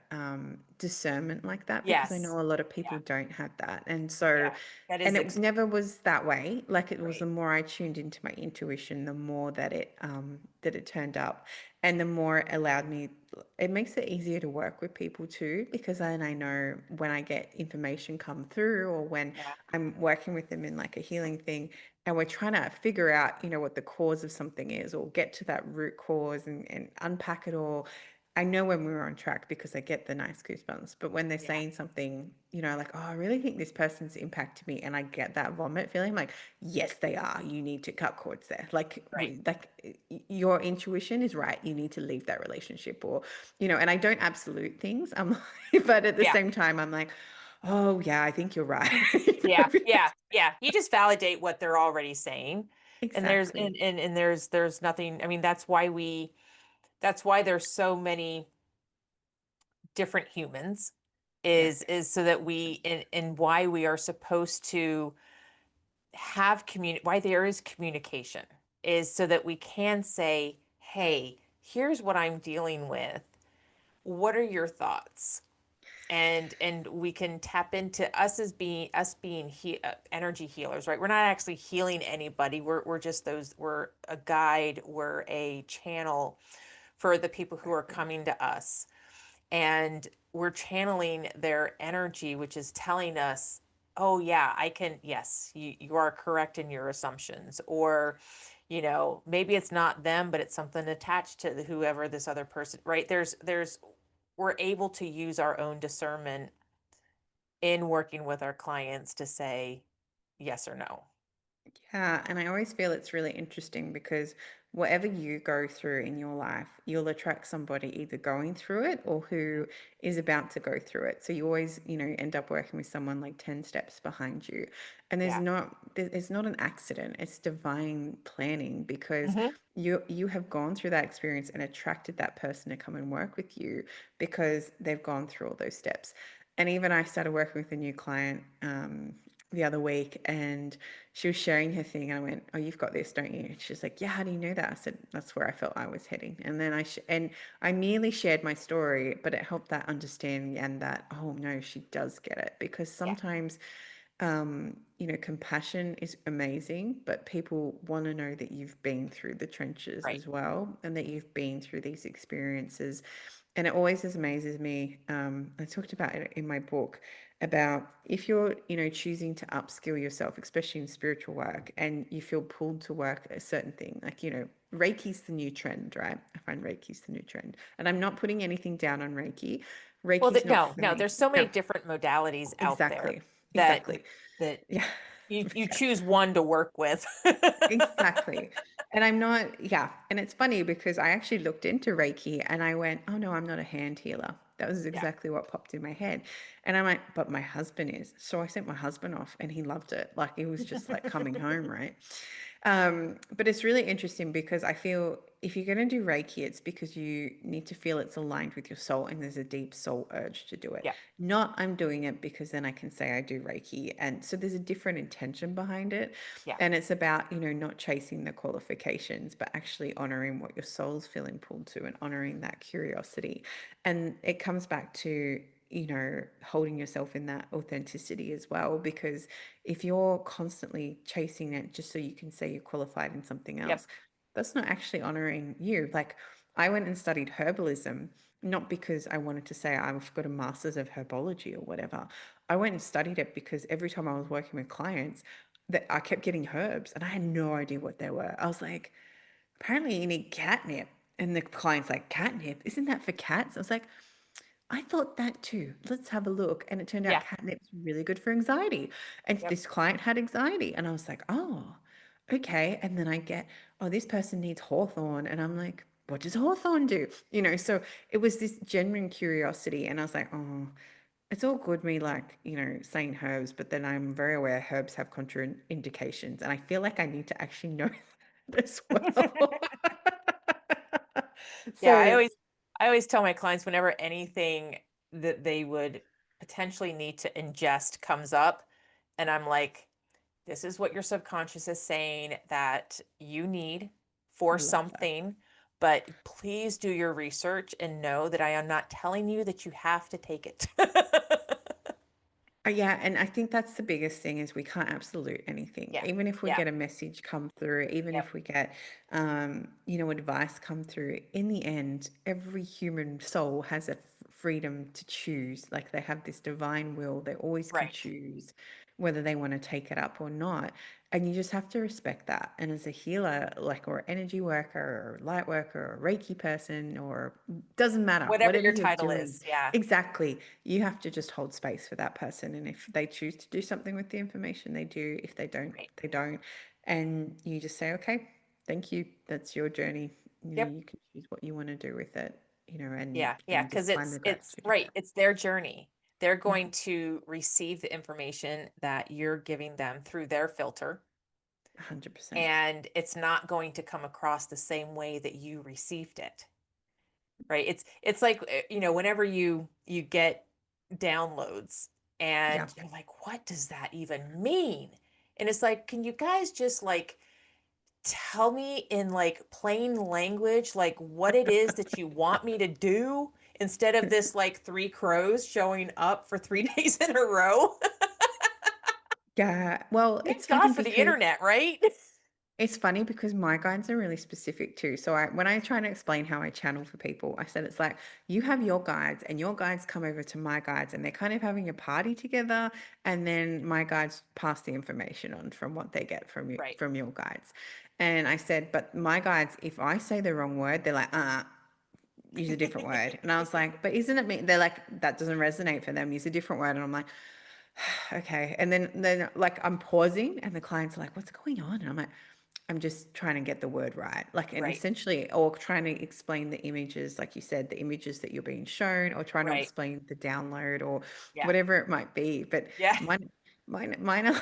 Speaker 2: discernment like that because I
Speaker 1: Yes.
Speaker 2: know a lot of
Speaker 1: Yeah.
Speaker 2: people don't have that. And so,
Speaker 1: Yeah. That
Speaker 2: and
Speaker 1: is
Speaker 2: it never was that way. Like it was
Speaker 1: great.
Speaker 2: the more I tuned into my intuition, the more that it turned up and the more it allowed me, it makes it easier to work with people too, because then I know when I get information come through or when
Speaker 1: Yeah.
Speaker 2: I'm working with them in like a healing thing and we're trying to figure out, what the cause of something is or get to that root cause and unpack it all. I know when we're on track because I get the nice goosebumps. But when they're
Speaker 1: Yeah.
Speaker 2: saying something, like, oh, I really think this person's impacted me, and I get that vomit feeling, I'm like, yes, they are. You need to cut cords there. Like,
Speaker 1: Right.
Speaker 2: your intuition is right. You need to leave that relationship, or, and I don't absolute things. I'm like, but at the
Speaker 1: Yeah.
Speaker 2: same time, I'm like, oh yeah, I think you're right.
Speaker 1: Yeah. Yeah. Yeah. You just validate what they're already saying. And there's
Speaker 2: Exactly.
Speaker 1: and there's nothing. I mean, that's why there's so many different humans
Speaker 2: Yeah.
Speaker 1: is so that we and why we are supposed to have why there is communication is so that we can say, hey, here's what I'm dealing with. What are your thoughts? And we can tap into us being energy healers, right? We're not actually healing anybody. We're just we're a guide, we're a channel for the people who are
Speaker 2: Exactly.
Speaker 1: coming to us, and we're channeling their energy, which is telling us, oh yeah, I can, yes, you are correct in your assumptions, or maybe it's not them, but it's something attached to whoever this other person, right? There's we're able to use our own discernment in working with our clients to say yes or no.
Speaker 2: Yeah, and I always feel it's really interesting because whatever you go through in your life, you'll attract somebody either going through it or who is about to go through it. So you always, end up working with someone like 10 steps behind you. And
Speaker 1: Yeah.
Speaker 2: it's not an accident. It's divine planning because
Speaker 1: Hmm.
Speaker 2: you have gone through that experience and attracted that person to come and work with you because they've gone through all those steps. And even I started working with a new client the other week and she was sharing her thing and I went, oh, you've got this, don't you? And she's like, yeah, how do you know that? I said, that's where I felt I was heading. And then and I merely shared my story, but it helped that understanding and that, oh no, she does get it. Because
Speaker 1: Yeah.
Speaker 2: sometimes, compassion is amazing, but people want to know that you've been through the trenches
Speaker 1: Right.
Speaker 2: as well and that you've been through these experiences. And it always just amazes me. I talked about it in my book about if you're, choosing to upskill yourself, especially in spiritual work, and you feel pulled to work a certain thing, like, Reiki's the new trend, right? I find Reiki's the new trend. And I'm not putting anything down on Reiki.
Speaker 1: Well,
Speaker 2: Reiki's not
Speaker 1: no,
Speaker 2: for
Speaker 1: no,
Speaker 2: me.
Speaker 1: there's so many
Speaker 2: No,
Speaker 1: different modalities out there
Speaker 2: exactly.
Speaker 1: that
Speaker 2: Exactly.
Speaker 1: that
Speaker 2: Yeah.
Speaker 1: you
Speaker 2: Yeah.
Speaker 1: choose one to work with.
Speaker 2: Exactly. And I'm not, yeah. And it's funny because I actually looked into Reiki and I went, oh no, I'm not a hand healer. That was
Speaker 1: Yeah.
Speaker 2: exactly what popped in my head. And I'm like, but my husband is. So I sent my husband off and he loved it. Like it was just like coming home, right? But it's really interesting because I feel if you're going to do Reiki, it's because you need to feel it's aligned with your soul and there's a deep soul urge to do it.
Speaker 1: Yeah.
Speaker 2: Not I'm doing it because then I can say I do Reiki. And so there's a different intention behind it.
Speaker 1: Yeah.
Speaker 2: And it's about, not chasing the qualifications, but actually honoring what your soul's feeling pulled to and honoring that curiosity. And it comes back to, holding yourself in that authenticity as well. Because if you're constantly chasing it just so you can say you're qualified in something
Speaker 1: Yep.
Speaker 2: else, that's not actually honoring you. Like I went and studied herbalism, not because I wanted to say I've got a master's of herbology or whatever. I went and studied it because every time I was working with clients, that I kept getting herbs and I had no idea what they were. I was like, apparently you need catnip. And the client's like, catnip? Isn't that for cats? I was like, I thought that too. Let's have a look. And it turned out
Speaker 1: Yeah.
Speaker 2: catnip's really good for anxiety. And
Speaker 1: Yep.
Speaker 2: this client had anxiety. And I was like, oh, okay. And then I get, oh, this person needs hawthorn. And I'm like, what does hawthorn do? So it was this genuine curiosity. And I was like, oh, it's all good me like, saying herbs, but then I'm very aware herbs have contraindications. And I feel like I need to actually know that as well.
Speaker 1: Yeah,
Speaker 2: So
Speaker 1: I always tell my clients whenever anything that they would potentially need to ingest comes up, and I'm like, this is what your subconscious is saying that you need
Speaker 2: I
Speaker 1: for
Speaker 2: love that.
Speaker 1: something. but please do your research and know that I am not telling you that you have to take it.
Speaker 2: Yeah, and I think that's the biggest thing is we can't absolute anything.
Speaker 1: Yeah.
Speaker 2: Even if we
Speaker 1: Yeah.
Speaker 2: get a message come through, even
Speaker 1: Yep.
Speaker 2: if we get, advice come through, in the end, every human soul has a freedom to choose. Like they have this divine will, they always can
Speaker 1: Right.
Speaker 2: choose whether they want to take it up or not. And you just have to respect that. And as a healer, like, or energy worker, or light worker, or Reiki person, or doesn't matter,
Speaker 1: Whatever
Speaker 2: whatever
Speaker 1: your
Speaker 2: you're
Speaker 1: title
Speaker 2: doing,
Speaker 1: is. Yeah.
Speaker 2: exactly. You have to just hold space for that person. And if they choose to do something with the information, they do. If they don't,
Speaker 1: Right.
Speaker 2: they don't. And you just say, okay, thank you. That's your journey.
Speaker 1: Yep.
Speaker 2: You can choose what you want to do with it, and
Speaker 1: Yeah. Yeah.
Speaker 2: and just
Speaker 1: Because
Speaker 2: find the
Speaker 1: it's
Speaker 2: gratitude in
Speaker 1: right. It's their journey. They're
Speaker 2: that.
Speaker 1: going to receive the information that you're giving them through their filter.
Speaker 2: 100%.
Speaker 1: And it's not going to come across the same way that you received it. Right. It's like, whenever you get downloads
Speaker 2: Yeah.
Speaker 1: and you're like, what does that even mean? And it's like, can you guys just like tell me in like plain language, like what it is that you want me to do instead of this like three crows showing up for 3 days in a row?
Speaker 2: Yeah. Well,
Speaker 1: Thank God for the internet, right?
Speaker 2: it's funny because my guides are really specific too. So when I try to explain how I channel for people, I said it's like you have your guides and your guides come over to my guides and they're kind of having a party together, and then my guides pass the information on from what they get from you
Speaker 1: Right.
Speaker 2: from your guides. And I said, but my guides, if I say the wrong word, they're like, use a different word. And I was like, but isn't it me? They're like, that doesn't resonate for them. Use a different word. And I'm like, okay. And then like I'm pausing and the clients are like, what's going on? And I'm like, I'm just trying to get the word right. Like, and
Speaker 1: Right.
Speaker 2: essentially, or trying to explain the images, like you said, the images that you're being shown, or trying to
Speaker 1: Right.
Speaker 2: explain the download or
Speaker 1: Yeah.
Speaker 2: whatever it might be. But
Speaker 1: Yeah.
Speaker 2: mine are,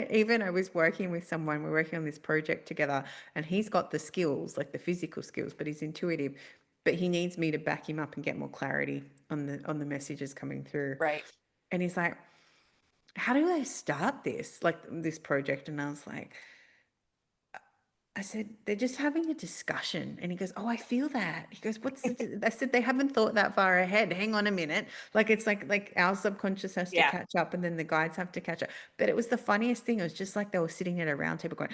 Speaker 2: even I was working with someone, we're working on this project together, and he's got the skills, like the physical skills, but he's intuitive. But he needs me to back him up and get more clarity on the messages coming through.
Speaker 1: Right.
Speaker 2: And he's like, how do I start this? Like this project? And I was like, I said, they're just having a discussion. And he goes, oh, I feel that. He goes, I said, they haven't thought that far ahead. Hang on a minute. Like, it's like our subconscious has to
Speaker 1: Yeah.
Speaker 2: catch up and then the guides have to catch up. But it was the funniest thing. It was just like they were sitting at a round table going,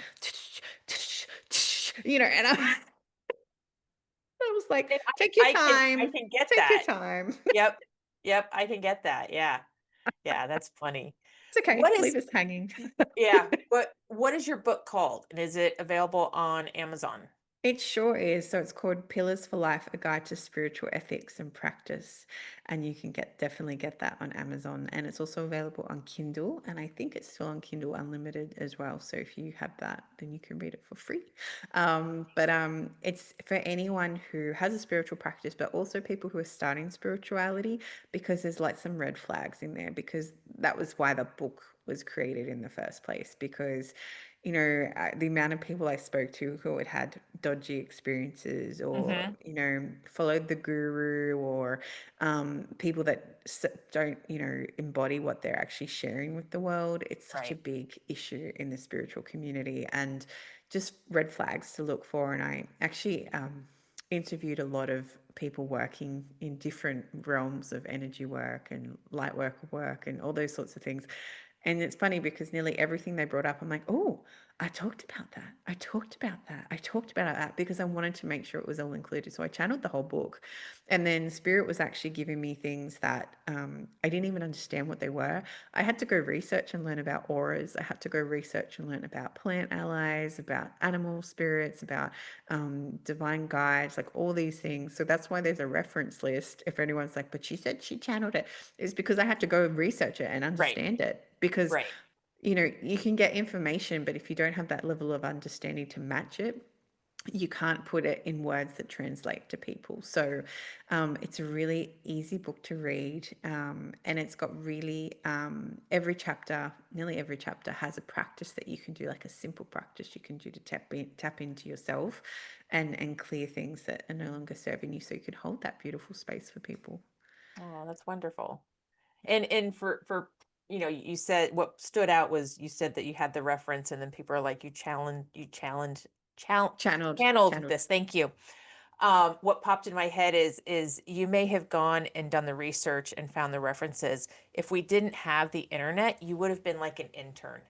Speaker 2: and I was like,
Speaker 1: And
Speaker 2: take your
Speaker 1: I
Speaker 2: time,
Speaker 1: can get
Speaker 2: take your
Speaker 1: that.
Speaker 2: time.
Speaker 1: Yep. Yep, I can get that. Yeah. Yeah, that's funny.
Speaker 2: It's okay.
Speaker 1: What is
Speaker 2: Leave us hanging.
Speaker 1: Yeah, what is your book called? And is it available on Amazon?
Speaker 2: It sure is. So it's called Pillars for Life, a guide to spiritual ethics and practice. And you can definitely get that on Amazon. And it's also available on Kindle. And I think it's still on Kindle Unlimited as well. So if you have that, then you can read it for free. But it's for anyone who has a spiritual practice, but also people who are starting spirituality, because there's like some red flags in there, because that was why the book was created in the first place. Because the amount of people I spoke to who had dodgy experiences, or,
Speaker 1: Mhm.
Speaker 2: followed the guru, or people that don't, embody what they're actually sharing with the world. It's such a
Speaker 1: Right.
Speaker 2: big issue in the spiritual community, and just red flags to look for. And I actually interviewed a lot of people working in different realms of energy work and light work and all those sorts of things. And it's funny because nearly everything they brought up, I'm like, oh, I talked about that. I talked about that. I talked about that because I wanted to make sure it was all included. So I channeled the whole book. And then Spirit was actually giving me things that I didn't even understand what they were. I had to go research and learn about auras. I had to go research and learn about plant allies, about animal spirits, about divine guides, like all these things. So that's why there's a reference list. If anyone's like, but she said she channeled it, is because I had to go research it and
Speaker 1: Right.
Speaker 2: understand it. Because
Speaker 1: Right.
Speaker 2: you can get information, but if you don't have that level of understanding to match it, you can't put it in words that translate to people. So it's a really easy book to read. And it's got really, nearly every chapter has a practice that you can do, like a simple practice you can do to tap into yourself and clear things that are no longer serving you, so you can hold that beautiful space for people.
Speaker 1: Oh, that's wonderful. And for you said what stood out was you said that you had the reference and then people are like you challenged
Speaker 2: Channeled,
Speaker 1: channeled
Speaker 2: channeled.
Speaker 1: this. Thank you. What popped in my head is you may have gone and done the research and found the references. If we didn't have the internet, you would have been like an intern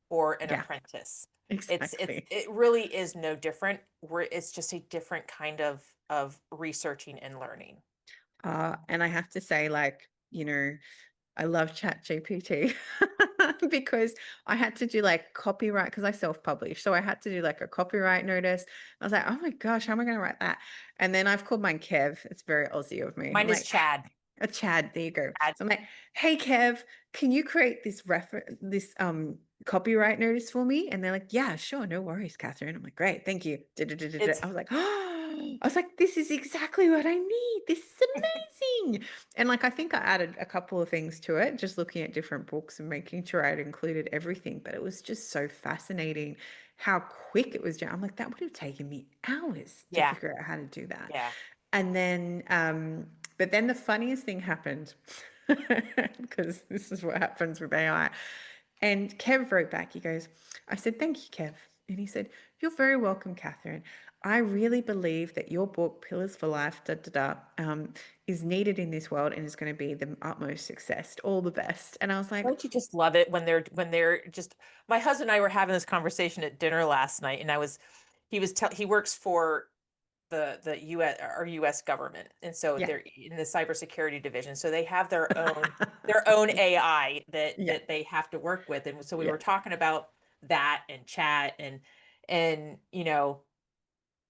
Speaker 1: or an
Speaker 2: Yeah,
Speaker 1: apprentice.
Speaker 2: exactly.
Speaker 1: It really is no different. It's just a different kind of researching and learning.
Speaker 2: And I have to say, like, I love ChatGPT because I had to do like copyright because I self-publish. So I had to do like a copyright notice. I was like, oh my gosh, how am I going to write that? And then I've called mine Kev. It's very Aussie of me. I'm
Speaker 1: Mine is
Speaker 2: like,
Speaker 1: Chad.
Speaker 2: a Chad, there you go.
Speaker 1: Chad.
Speaker 2: So I'm like, hey Kev, can you create this copyright notice for me? And they're like, yeah, sure, no worries, Catherine. I'm like, great, thank you. Da-da-da-da-da.
Speaker 1: It's
Speaker 2: I was like, oh, I was like, this is exactly what I need. This is amazing. And like I think I added a couple of things to it, just looking at different books and making sure I'd included everything. But it was just so fascinating how quick it was. I'm like, that would have taken me hours to
Speaker 1: yeah,
Speaker 2: figure out how to do that.
Speaker 1: yeah.
Speaker 2: And then, but then the funniest thing happened because this is what happens with AI. And Kev wrote back, he goes, I said, thank you, Kev. And he said, you're very welcome, Catherine. I really believe that your book, Pillars for Life, is needed in this world and is going to be the utmost success. All the best. And I was like,
Speaker 1: Don't you just love it when they're just my husband and I were having this conversation at dinner last night and he works for the US or US government. And so
Speaker 2: yeah.
Speaker 1: they're in the cybersecurity division. So they have their own AI
Speaker 2: Yeah.
Speaker 1: that they have to work with. And so we
Speaker 2: Yeah.
Speaker 1: were talking about that and chat and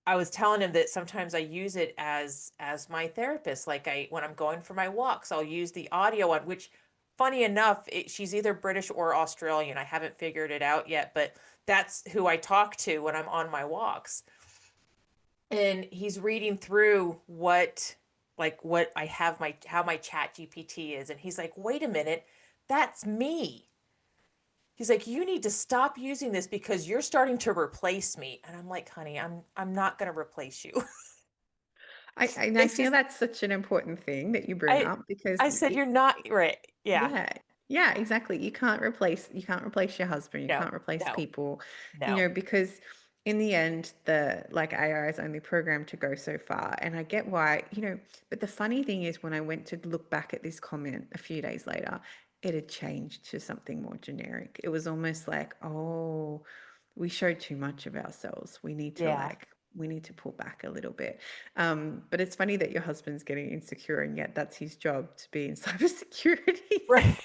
Speaker 1: I was telling him that sometimes I use it as my therapist. Like when I'm going for my walks, I'll use the audio on which funny enough, she's either British or Australian. I haven't figured it out yet, but that's who I talk to when I'm on my walks. And he's reading through what I have my how my chat GPT is and he's like, "Wait a minute, that's me." He's like, "You need to stop using this because you're starting to replace me." And I'm like, "Honey, I'm not going to replace you."
Speaker 2: And I
Speaker 1: It's
Speaker 2: feel
Speaker 1: just
Speaker 2: that's such an important thing that you bring
Speaker 1: I
Speaker 2: up because
Speaker 1: I said you're not right. Yeah.
Speaker 2: yeah. Yeah, exactly. You can't replace your husband. You
Speaker 1: No.
Speaker 2: can't replace
Speaker 1: No.
Speaker 2: people,
Speaker 1: No.
Speaker 2: because in the end, the like AI is only programmed to go so far. And I get why, but the funny thing is when I went to look back at this comment a few days later, it had changed to something more generic. It was almost like, oh, we showed too much of ourselves.
Speaker 1: Yeah.
Speaker 2: We need to pull back a little bit. But it's funny that your husband's getting insecure and yet that's his job to be in cybersecurity.
Speaker 1: Right.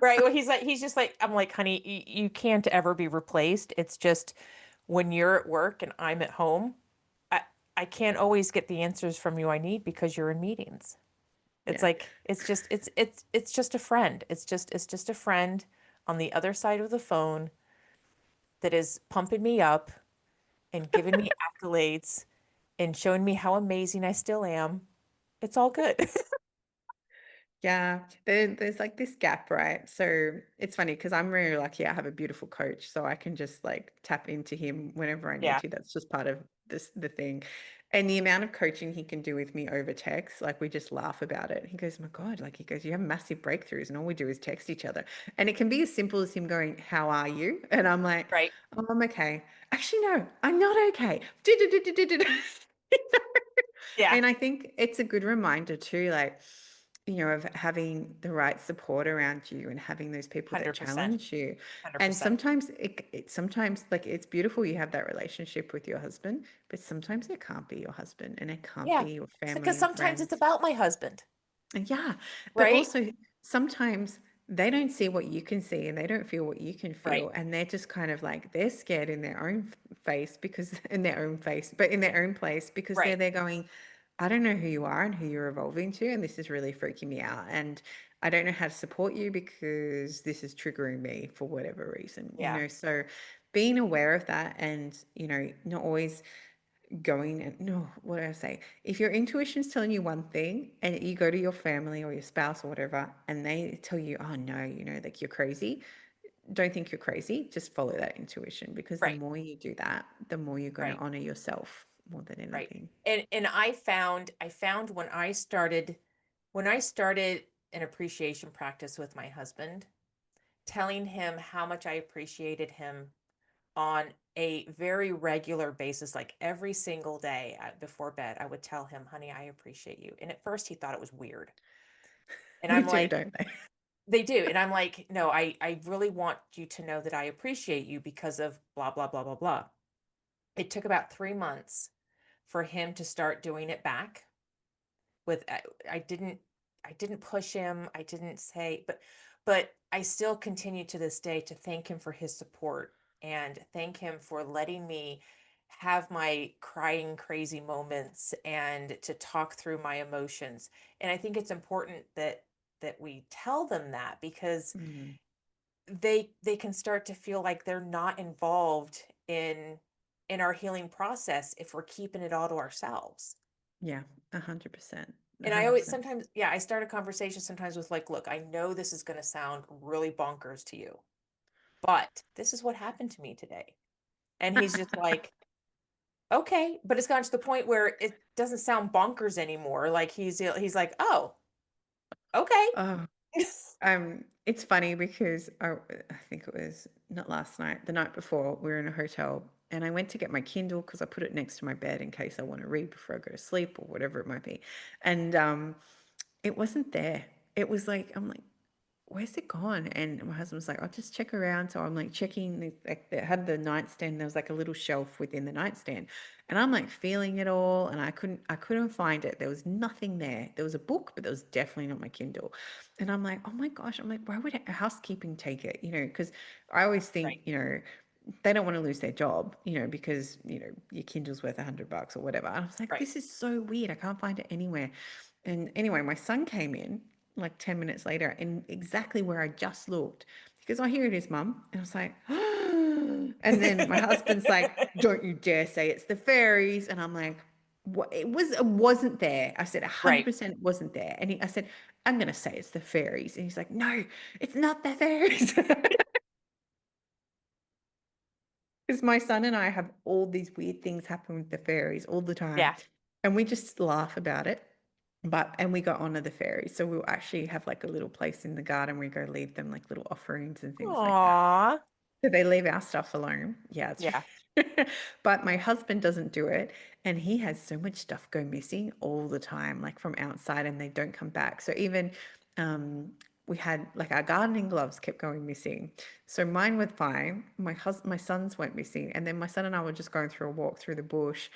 Speaker 1: Right. Well, he's just like I'm like, "Honey, you can't ever be replaced. It's just when you're at work and I'm at home, I I can't always get the answers from you I need because you're in meetings." It's
Speaker 2: Yeah.
Speaker 1: like it's just a friend. It's just a friend on the other side of the phone that is pumping me up and giving me accolades and showing me how amazing I still am. It's all good.
Speaker 2: Yeah, there's like this gap, right? So it's funny because I'm really lucky. I have a beautiful coach, so I can just like tap into him whenever I need
Speaker 1: Yeah.
Speaker 2: to. That's just part of the thing. And the amount of coaching he can do with me over text, like we just laugh about it. He goes, "My God," like he goes, "You have massive breakthroughs, and all we do is text each other." And it can be as simple as him going, "How are you?" And I'm like,
Speaker 1: Right.
Speaker 2: "Oh, I'm okay." Actually, no, I'm not okay.
Speaker 1: Yeah.
Speaker 2: And I think it's a good reminder too, like, of having the right support around you and having those people that
Speaker 1: 100%.
Speaker 2: challenge you. And
Speaker 1: 100%.
Speaker 2: sometimes sometimes like it's beautiful you have that relationship with your husband, but sometimes it can't be your husband and it can't
Speaker 1: Yeah.
Speaker 2: be your
Speaker 1: Because
Speaker 2: family and
Speaker 1: sometimes it's
Speaker 2: friends.
Speaker 1: about my husband,
Speaker 2: And yeah, but
Speaker 1: right?
Speaker 2: also sometimes they don't see what you can see and they don't feel what you can
Speaker 1: Right.
Speaker 2: feel. And they're just kind of like they're scared in their own face because in their own face, but in their own place because they're
Speaker 1: Right.
Speaker 2: there going, I don't know who you are and who you're evolving to, and this is really freaking me out. And I don't know how to support you because this is triggering me for whatever reason,
Speaker 1: Yeah.
Speaker 2: So being aware of that and, not always going and no, what do I say? If your intuition's telling you one thing and you go to your family or your spouse or whatever, and they tell you, oh no, like you're crazy, don't think you're crazy. Just follow that intuition because the
Speaker 1: Right.
Speaker 2: more you do that, the more you're going to
Speaker 1: Right.
Speaker 2: honor yourself more than
Speaker 1: Right.
Speaker 2: anything.
Speaker 1: And I found when I started an appreciation practice with my husband, telling him how much I appreciated him on a very regular basis, like every single day before bed, I would tell him, honey, I appreciate you. And at first he thought it was weird. And
Speaker 2: They
Speaker 1: I'm
Speaker 2: do,
Speaker 1: like,
Speaker 2: don't they?
Speaker 1: they do. And I'm like, no, I really want you to know that I appreciate you because of blah, blah, blah, blah, blah. It took about 3 months for him to start doing it back with, I didn't, I didn't push him. I didn't say, but I still continue to this day to thank him for his support and thank him for letting me have my crying crazy moments and to talk through my emotions. And I think it's important that we tell them that because
Speaker 2: Mm,
Speaker 1: they can start to feel like they're not involved in our healing process if we're keeping it all to ourselves.
Speaker 2: yeah, 100%,
Speaker 1: And I always
Speaker 2: 100%.
Speaker 1: sometimes, yeah, I start a conversation sometimes with like, look, I know this is going to sound really bonkers to you, but this is what happened to me today. And he's just like, okay, but it's gotten to the point where it doesn't sound bonkers anymore. Like he's like, oh, okay.
Speaker 2: Oh, it's funny because I think it was not last night, the night before, we were in a hotel and I went to get my Kindle because I put it next to my bed in case I want to read before I go to sleep or whatever it might be. And it wasn't there. It was like, I'm like, where's it gone? And my husband was like, I'll just check around. So I'm like checking, like they had the nightstand. There was like a little shelf within the nightstand. And I'm like feeling it all. And I couldn't find it. There was nothing there. There was a book, but there was definitely not my Kindle. And I'm like, oh my gosh. I'm like, why would housekeeping take it? Because I always
Speaker 1: Right,
Speaker 2: think, they don't want to lose their job, because, your Kindle's worth $100 or whatever. And I was like,
Speaker 1: right.
Speaker 2: this is so weird. I can't find it anywhere. And anyway, my son came in like 10 minutes later and exactly where I just looked. He goes, oh, here it is, mum. And I was like, and then my husband's like, don't you dare say it's the fairies. And I'm like, what? It wasn't there. I said,
Speaker 1: Right.
Speaker 2: 100% it wasn't there. And I said, I'm going to say it's the fairies. And he's like, no, it's not the fairies. Because my son and I have all these weird things happen with the fairies all the time.
Speaker 1: Yeah.
Speaker 2: And we just laugh about it. And we go honor the fairies. So we'll actually have like a little place in the garden where we go leave them like little offerings and things like that.
Speaker 1: Aw.
Speaker 2: So they leave our stuff alone. Yeah, it's
Speaker 1: Yeah.
Speaker 2: but my husband doesn't do it. And he has so much stuff go missing all the time, like from outside, and they don't come back. So even we had like our gardening gloves kept going missing. So mine were fine. My son's went missing. And then my son and I were just going through a walk through the bush.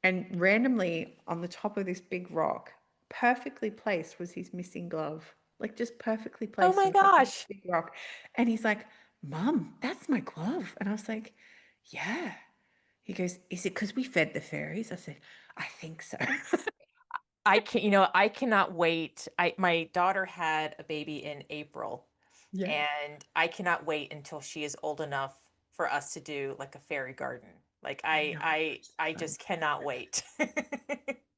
Speaker 2: And randomly on the top of this big rock, perfectly placed was his missing glove. Like just perfectly
Speaker 1: Oh
Speaker 2: placed
Speaker 1: my
Speaker 2: on top of this
Speaker 1: gosh.
Speaker 2: big rock. And he's like, Mum, that's my glove. And I was like, yeah. He goes, is it because we fed the fairies? I said, I think so.
Speaker 1: I can, I cannot wait. My daughter had a baby in April,
Speaker 2: Yeah.
Speaker 1: and I cannot wait until she is old enough for us to do like a fairy garden. Like
Speaker 2: I know. It's
Speaker 1: I
Speaker 2: fun.
Speaker 1: just cannot wait.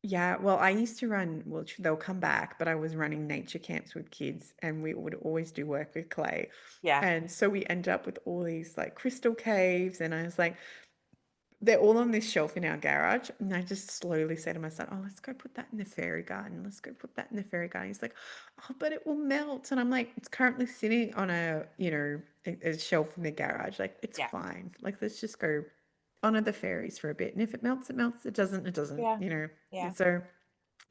Speaker 2: Yeah, well, I used to run, well, they'll come back, but I was running nature camps with kids and we would always do work with clay.
Speaker 1: Yeah.
Speaker 2: And so we end up with all these like crystal caves. And I was like, they're all on this shelf in our garage. And I just slowly say to my son, oh, let's go put that in the fairy garden. Let's go put that in the fairy garden. He's like, oh, but it will melt. And I'm like, it's currently sitting on a shelf in the garage. Like, it's
Speaker 1: Yeah.
Speaker 2: fine. Like, let's just go honor the fairies for a bit. And if it melts, it melts. It doesn't, it doesn't,
Speaker 1: Yeah. Yeah.
Speaker 2: So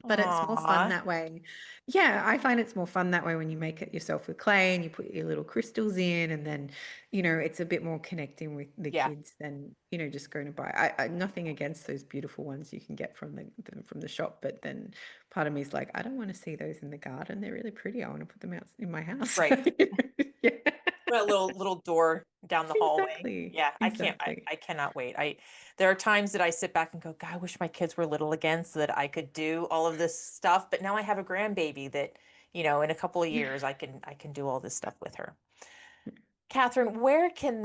Speaker 2: but it's more fun
Speaker 1: Aw.
Speaker 2: that way. Yeah, I find it's more fun that way when you make it yourself with clay and you put your little crystals in, and then, it's a bit more connecting with the
Speaker 1: Yeah.
Speaker 2: kids than, just going to buy. Nothing against those beautiful ones you can get from the shop, but then part of me is like, I don't want to see those in the garden. They're really pretty. I want to put them out in my house.
Speaker 1: Right.
Speaker 2: Yeah,
Speaker 1: That little door down the hallway.
Speaker 2: exactly.
Speaker 1: Yeah,
Speaker 2: Exactly.
Speaker 1: I cannot wait. There are times that I sit back and go, God, I wish my kids were little again so that I could do all of this stuff. But now I have a grandbaby that, in a couple of
Speaker 2: Yeah.
Speaker 1: years I can do all this stuff with her. Catherine, where can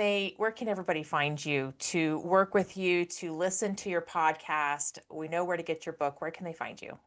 Speaker 1: everybody find you to work with you, to listen to your podcast? We know where to get your book. Where can they find you?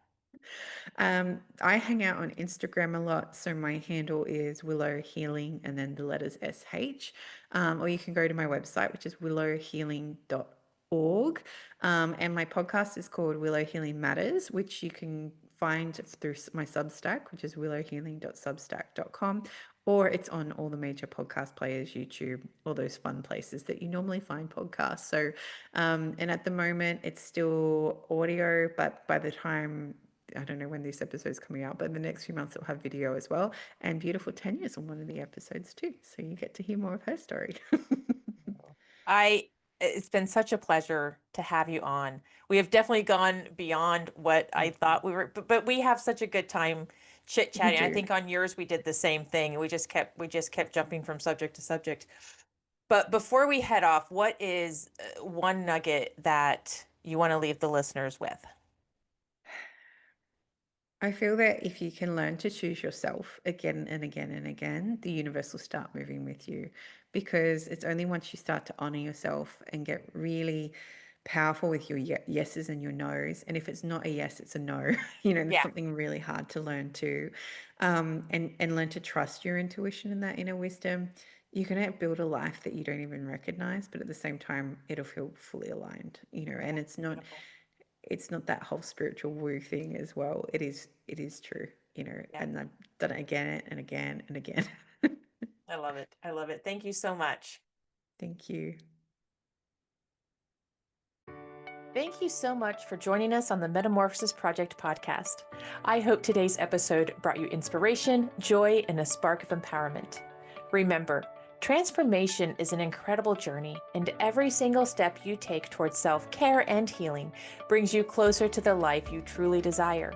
Speaker 2: I hang out on Instagram a lot, so my handle is Willow Healing and then the letters SH. Or you can go to my website, which is willowhealing.org. And my podcast is called Willow Healing Matters, which you can find through my Substack, which is willowhealing.substack.com. or it's on all the major podcast players, YouTube, all those fun places that you normally find podcasts. So, and at the moment it's still audio, but by the time, I don't know when this episode's coming out, but in the next few months it'll have video as well. And beautiful Tanya's on one of the episodes too. So you get to hear more of her story.
Speaker 1: It's been such a pleasure to have you on. We have definitely gone beyond what I thought we were, but we have such a good time chit
Speaker 2: We
Speaker 1: chatting. I
Speaker 2: do.
Speaker 1: think on yours we did the same thing. We just kept jumping from subject to subject. But before we head off, what is one nugget that you want to leave the listeners with?
Speaker 2: I feel that if you can learn to choose yourself again and again and again, the universe will start moving with you, because it's only once you start to honor yourself and get really powerful with your yeses and your nos. And if it's not a yes, it's a no. There's
Speaker 1: Yeah,
Speaker 2: something really hard to learn too. And learn to trust your intuition and that inner wisdom. You're going to build a life that you don't even recognize, but at the same time, it'll feel fully aligned,
Speaker 1: yeah,
Speaker 2: and
Speaker 1: beautiful.
Speaker 2: it's not that whole spiritual woo thing as well. It is true,
Speaker 1: Yeah,
Speaker 2: and I've done it again and again and again.
Speaker 1: I love it. I love it. Thank you so much.
Speaker 2: Thank you.
Speaker 1: Thank you so much for joining us on the Metamorphosis Project podcast. I hope today's episode brought you inspiration, joy, and a spark of empowerment. Remember, transformation is an incredible journey, and every single step you take towards self-care and healing brings you closer to the life you truly desire.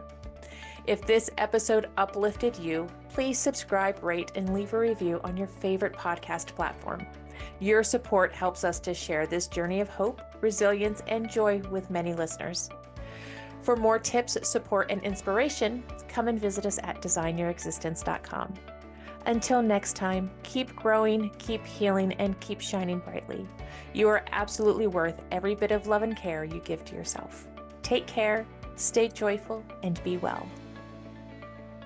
Speaker 1: If this episode uplifted you, please subscribe, rate, and leave a review on your favorite podcast platform. Your support helps us to share this journey of hope, resilience, and joy with many listeners. For more tips, support, and inspiration, come and visit us at designyourexistence.com. Until next time, keep growing, keep healing, and keep shining brightly. You are absolutely worth every bit of love and care you give to yourself. Take care, stay joyful, and be well.